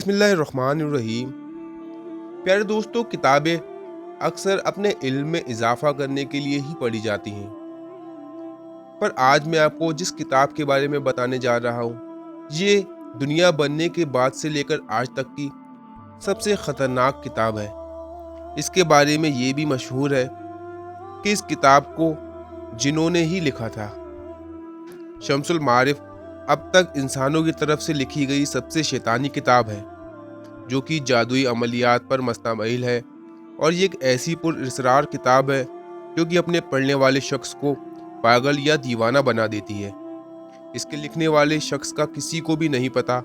बिस्मिल्लाहिर्रहमानिर्रहीम। प्यारे दोस्तों, किताबें अक्सर अपने इल्म में इजाफा करने के लिए ही पढ़ी जाती हैं। पर आज मैं आपको जिस किताब के बारे में बताने जा रहा हूँ, ये दुनिया बनने के बाद से लेकर आज तक की सबसे खतरनाक किताब है। इसके बारे में ये भी मशहूर है कि इस किताब को जिन्होंने ही लिखा था। शम्सुल मारिफ अब तक इंसानों की तरफ से लिखी गई सबसे शैतानी किताब है, जो कि जादुई अमलियात पर मुश्तमिल है। और ये एक ऐसी पुरअसरार किताब है जो कि अपने पढ़ने वाले शख्स को पागल या दीवाना बना देती है। इसके लिखने वाले शख्स का किसी को भी नहीं पता।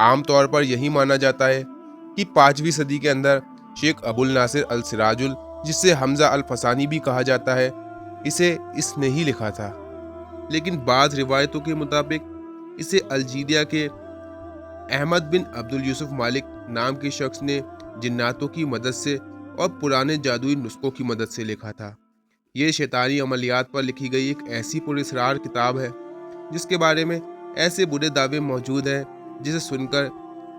आमतौर पर यही माना जाता है कि 5वीं सदी के अंदर शेख अबुल नासिर अल सिराजुल, जिसे हमजा अल फसानी भी कहा जाता है, इसे इसने ही लिखा था। लेकिन बाद रिवायतों के मुताबिक इसे अल्जीरिया के अहमद बिन अब्दुल यूसुफ मालिक नाम के शख्स ने जिन्नातों की मदद से और पुराने जादुई नुस्खों की मदद से लिखा था। ये शैतानी अमलियात पर लिखी गई एक ऐसी पुरअसरार किताब है जिसके बारे में ऐसे बुरे दावे मौजूद हैं जिसे सुनकर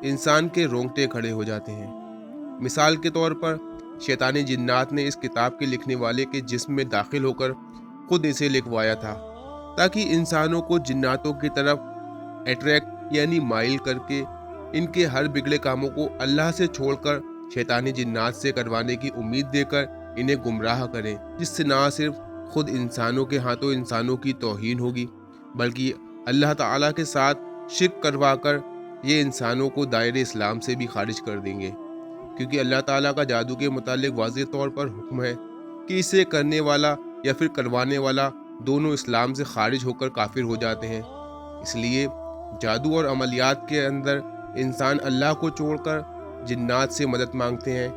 इंसान के रोंगटे खड़े हो जाते हैं। मिसाल के तौर पर शैतानी जिन्नात ने इस किताब के लिखने वाले के जिस्म में दाखिल होकर खुद इसे लिखवाया था, ताकि इंसानों को जिन्नातों की तरफ अट्रैक्ट यानी माइल करके इनके हर बिगड़े कामों को अल्लाह से छोड़कर शैतानी जिन्नात से करवाने की उम्मीद देकर इन्हें गुमराह करें, जिससे ना सिर्फ खुद इंसानों के हाथों इंसानों की तौहीन होगी, बल्कि अल्लाह ताला के साथ शिर्क करवाकर ये इंसानों को दायरे इस्लाम से भी खारिज कर देंगे। क्योंकि अल्लाह ताला का जादू के मुतालिक वाज़ेह तौर पर हुक्म है कि इसे करने वाला या फिर करवाने वाला दोनों इस्लाम से खारिज होकर काफिर हो जाते हैं। इसलिए जादू और अमलियात के अंदर इंसान अल्लाह को छोड़कर जिन्नात से मदद मांगते हैं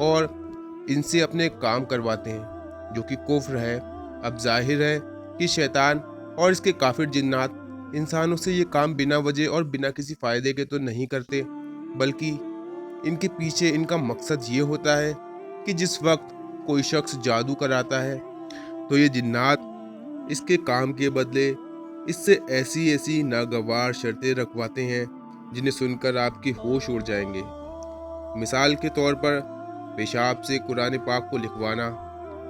और इनसे अपने काम करवाते हैं, जो कि कुफ्र है। अब जाहिर है कि शैतान और इसके काफिर जिन्नात इंसानों से ये काम बिना वजह और बिना किसी फायदे के तो नहीं करते, बल्कि इनके पीछे इनका मकसद ये होता है कि जिस वक्त कोई शख्स जादू कराता है तो ये जिन्नात इसके काम के बदले इससे ऐसी ऐसी नागवार शर्तें रखवाते हैं जिन्हें सुनकर आपके होश उड़ जाएंगे। मिसाल के तौर पर पेशाब से कुरान पाक को लिखवाना,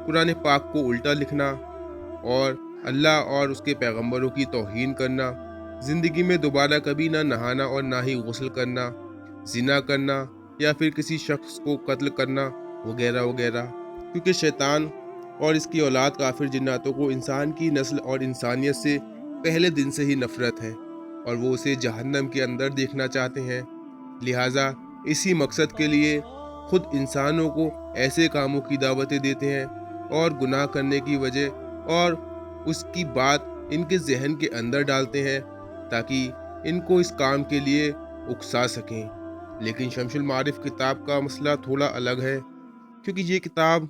कुरान पाक को उल्टा लिखना और अल्लाह और उसके पैगंबरों की तौहीन करना, जिंदगी में दोबारा कभी ना नहाना और ना ही गुस्ल करना, जिना करना या फिर किसी शख्स को कत्ल करना वगैरह वगैरह। क्योंकि शैतान और इसकी औलाद काफिर जिन्नातों को इंसान की नस्ल और इंसानियत से पहले दिन से ही नफरत है और वो उसे जहन्नम के अंदर देखना चाहते हैं। लिहाजा इसी मकसद के लिए खुद इंसानों को ऐसे कामों की दावतें देते हैं और गुनाह करने की वजह और उसकी बात इनके जहन के अंदर डालते हैं ताकि इनको इस काम के लिए उकसा सकें। लेकिन शम्सुल मारिफ किताब का मसला थोड़ा अलग है, क्योंकि ये किताब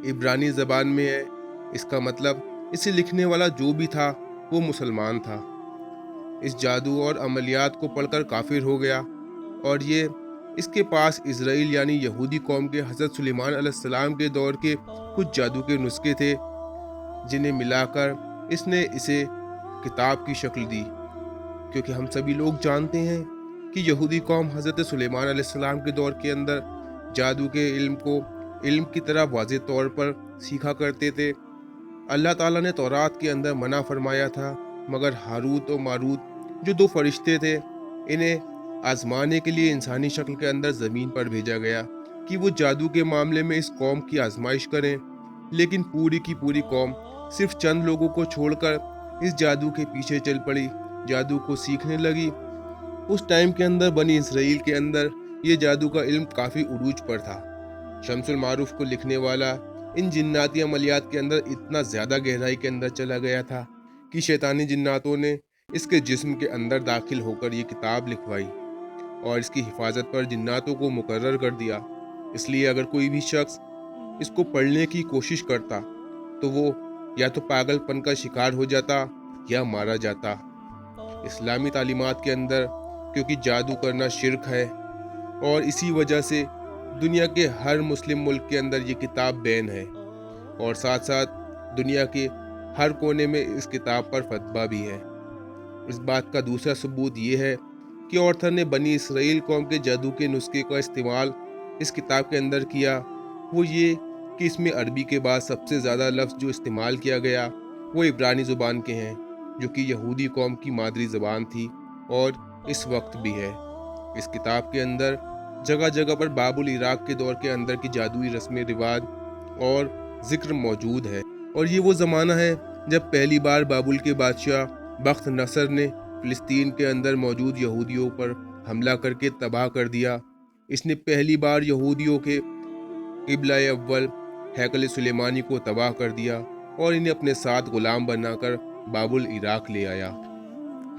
इब्रानी ज़बान में है। इसका मतलब इसे लिखने वाला जो भी था वो मुसलमान था। इस जादू और अमलियात को पढ़कर काफिर हो गया और ये इसके पास इजराइल यानी यहूदी कौम के हज़रत सुलेमान अलैहिस्सलाम के दौर के कुछ जादू के नुस्खे थे, जिन्हें मिलाकर इसने इसे किताब की शक्ल दी। क्योंकि हम सभी लोग जानते हैं कि यहूदी कौम हज़रत सुलेमान अलैहिस्सलाम के दौर के अंदर जादू के इल्म को इल्म की तरह वाज़ेह तौर पर सीखा करते थे। अल्लाह ताला ने तौरात के अंदर मना फरमाया था, मगर हारूत और मारूत जो दो फरिश्ते थे, इन्हें आजमाने के लिए इंसानी शक्ल के अंदर ज़मीन पर भेजा गया कि वो जादू के मामले में इस कौम की आजमाइश करें। लेकिन पूरी की पूरी कौम सिर्फ चंद लोगों को छोड़कर इस जादू के पीछे चल पड़ी, जादू को सीखने लगी। उस टाइम के अंदर बनी इसराइल के अंदर ये जादू का इल्म काफ़ी उरूज पर था। शम्सुल मारूफ को लिखने वाला इन जिन्नाती अमलियात के अंदर इतना ज़्यादा गहराई के अंदर चला गया था कि शैतानी जिन्नातों ने इसके जिस्म के अंदर दाखिल होकर ये किताब लिखवाई और इसकी हिफाजत पर जिन्नातों को मुकर्रर कर दिया। इसलिए अगर कोई भी शख्स इसको पढ़ने की कोशिश करता तो वो या तो पागलपन का शिकार हो जाता या मारा जाता। इस्लामी तालीमात के अंदर क्योंकि जादू करना शिर्क है और इसी वजह से दुनिया के हर मुस्लिम मुल्क के अंदर ये किताब बैन है और साथ साथ दुनिया के हर कोने में इस किताब पर फतवा भी है। इस बात का दूसरा सबूत ये है कि ऑर्थर ने बनी इसराइल कौम के जादू के नुस्खे का इस्तेमाल इस किताब के अंदर किया, वो ये कि इसमें अरबी के बाद सबसे ज़्यादा लफ्ज़ जो इस्तेमाल किया गया वो इब्रानी ज़ुबान के हैं, जो कि यहूदी कौम की मादरी ज़बान थी और इस वक्त भी है। इस किताब के अंदर जगह जगह पर बाबुल इराक के दौर के अंदर की जादुई रस्म रिवाज और जिक्र मौजूद है। और ये वो ज़माना है जब पहली बार बाबुल के बादशाह बख्त नसर ने फ़िलिस्तीन के अंदर मौजूद यहूदियों पर हमला करके तबाह कर दिया। इसने पहली बार यहूदियों के क़िबला अव्वल हैकल सुलेमानी को तबाह कर दिया और इन्हें अपने साथ गुलाम बनाकर बाबुल इराक ले आया,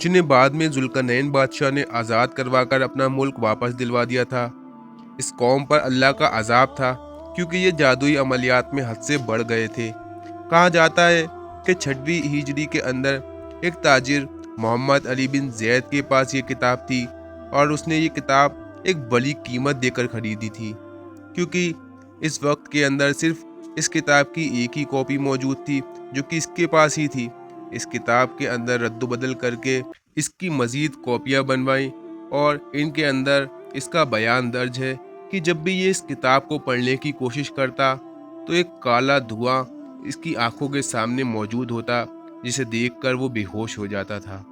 जिन्हें बाद में जुल्करनैन बादशाह ने आज़ाद करवाकर अपना मुल्क वापस दिलवा दिया था। इस कौम पर अल्लाह का अजाब था क्योंकि ये जादुई अमलियात में हद से बढ़ गए थे। कहा जाता है कि 6वीं हिजरी के अंदर एक ताजिर मोहम्मद अली बिन जैद के पास ये किताब थी और उसने ये किताब एक बड़ी कीमत देकर खरीदी थी, क्योंकि इस वक्त के अंदर सिर्फ इस किताब की एक ही कॉपी मौजूद थी जो कि इसके पास ही थी। इस किताब के अंदर रद्द-बदल करके इसकी मज़ीद कॉपियाँ बनवाई और इनके अंदर इसका बयान दर्ज है कि जब भी ये इस किताब को पढ़ने की कोशिश करता तो एक काला धुआं इसकी आंखों के सामने मौजूद होता, जिसे देखकर वो बेहोश हो जाता था।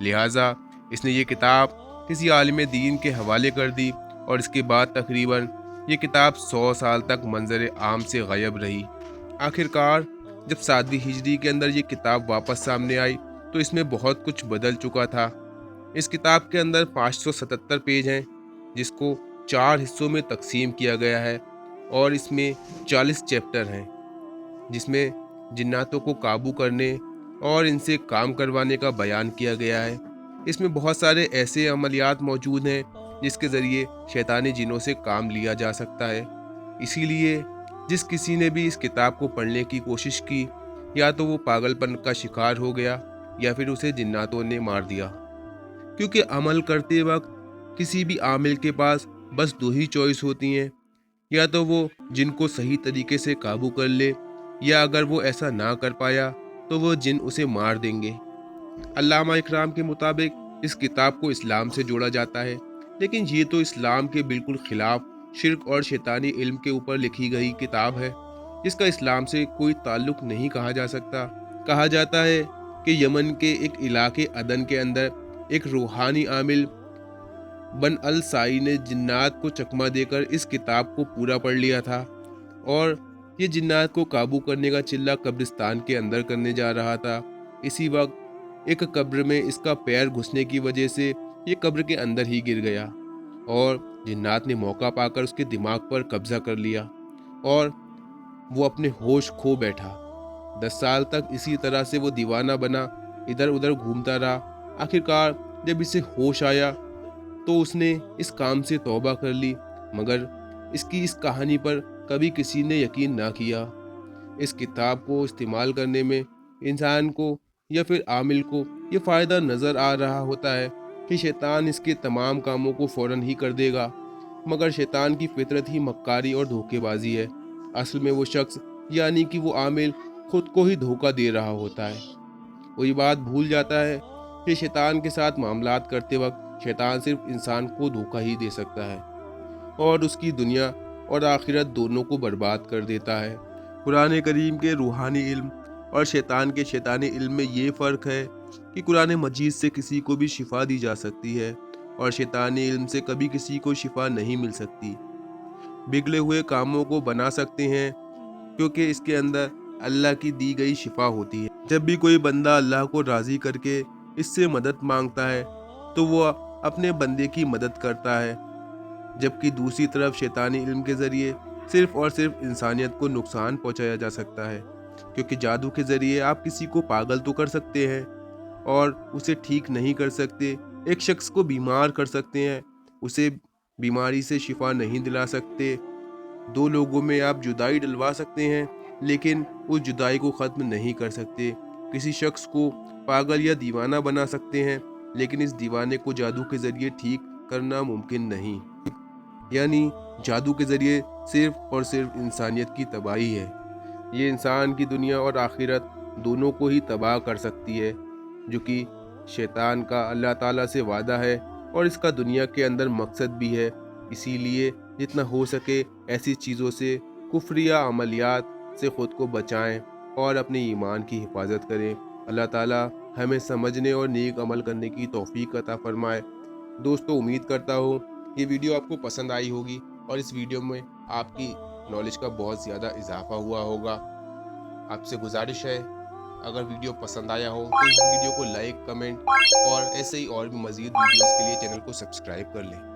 लिहाजा इसने ये किताब किसी आलिम दीन के हवाले कर दी और इसके बाद तकरीबन ये किताब 100 साल तक मंजर आम से गायब रही। आखिरकार जब 7वीं हिजरी के अंदर ये किताब वापस सामने आई तो इसमें बहुत कुछ बदल चुका था। इस किताब के अंदर 577 पेज हैं, जिसको 4 हिस्सों में तकसीम किया गया है और इसमें 40 चैप्टर हैं, जिसमें जिन्नातों को काबू करने और इनसे काम करवाने का बयान किया गया है। इसमें बहुत सारे ऐसे अमलियात मौजूद हैं जिसके ज़रिए शैतानी जिनों से काम लिया जा सकता है। इसीलिए जिस किसी ने भी इस किताब को पढ़ने की कोशिश की, या तो वो पागलपन का शिकार हो गया या फिर उसे जिन्नातों ने मार दिया, क्योंकि अमल करते वक्त किसी भी आमिल के पास बस 2 ही चॉइस होती हैं, या तो वो जिनको सही तरीके से काबू कर ले, या अगर वो ऐसा ना कर पाया तो वो जिन उसे मार देंगे। अल्लामा इकराम के मुताबिक इस किताब को इस्लाम से जोड़ा जाता है, लेकिन ये तो इस्लाम के बिल्कुल खिलाफ शिर्क और शैतानी इल्म के ऊपर लिखी गई किताब है, जिसका इस्लाम से कोई ताल्लुक नहीं कहा जा सकता। कहा जाता है कि यमन के एक इलाके अदन के अंदर एक रूहानी आमिल बन अल साई ने जिन्नात को चकमा देकर इस किताब को पूरा पढ़ लिया था और ये जिन्नात को काबू करने का चिल्ला कब्रिस्तान के अंदर करने जा रहा था। इसी वक्त एक कब्र में इसका पैर घुसने की वजह से ये कब्र के अंदर ही गिर गया और जिन्नात ने मौका पाकर उसके दिमाग पर कब्जा कर लिया और वो अपने होश खो बैठा। 10 साल तक इसी तरह से वो दीवाना बना, इधर उधर घूमता रहा। आखिरकार जब इसे होश आया तो उसने इस काम से तौबा कर ली, मगर इसकी इस कहानी पर कभी किसी ने यकीन ना किया। इस किताब को इस्तेमाल करने में इंसान को या फिर आमिल को ये फ़ायदा नज़र आ रहा होता है कि शैतान इसके तमाम कामों को फ़ौरन ही कर देगा, मगर शैतान की फितरत ही मक्कारी और धोखेबाजी है। असल में वो शख्स यानी कि वो आमिल खुद को ही धोखा दे रहा होता है। वो ये बात भूल जाता है कि शैतान के साथ मामलात करते वक्त शैतान सिर्फ इंसान को धोखा ही दे सकता है और उसकी दुनिया और आखिरत दोनों को बर्बाद कर देता है। कुरान करीम के रूहानी इल्म और शैतान के शैतानी इल्म में ये फ़र्क है कि कुरान मजीद से किसी को भी शिफा दी जा सकती है और शैतानी इल्म से कभी किसी को शिफा नहीं मिल सकती। बिगड़े हुए कामों को बना सकते हैं क्योंकि इसके अंदर अल्लाह की दी गई शिफा होती है। जब भी कोई बंदा अल्लाह को राज़ी करके इससे मदद मांगता है तो वो अपने बंदे की मदद करता है, जबकि दूसरी तरफ शैतानी इल्म के ज़रिए सिर्फ़ और सिर्फ इंसानियत को नुकसान पहुंचाया जा सकता है, क्योंकि जादू के ज़रिए आप किसी को पागल तो कर सकते हैं और उसे ठीक नहीं कर सकते। एक शख्स को बीमार कर सकते हैं, उसे बीमारी से शिफा नहीं दिला सकते। 2 लोगों में आप जुदाई डलवा सकते हैं, लेकिन उस जुदाई को ख़त्म नहीं कर सकते। किसी शख्स को पागल या दीवाना बना सकते हैं, लेकिन इस दीवाने को जादू के ज़रिए ठीक करना मुमकिन नहीं। यानी जादू के ज़रिए सिर्फ और सिर्फ इंसानियत की तबाही है। ये इंसान की दुनिया और आखिरत दोनों को ही तबाह कर सकती है, जो कि शैतान का अल्लाह ताला से वादा है और इसका दुनिया के अंदर मकसद भी है। इसीलिए जितना हो सके ऐसी चीज़ों से, कुफ्रिया अमलियात से ख़ुद को बचाएं और अपने ईमान की हिफाजत करें। अल्लाह ताला हमें समझने और नेक अमल करने की तौफीक अता फरमाए। दोस्तों, उम्मीद करता हूँ ये वीडियो आपको पसंद आई होगी और इस वीडियो में आपकी नॉलेज का बहुत ज़्यादा इजाफा हुआ होगा। आपसे गुजारिश है, अगर वीडियो पसंद आया हो तो इस वीडियो को लाइक, कमेंट और ऐसे ही और भी मज़ीद वीडियोस के लिए चैनल को सब्सक्राइब कर लें।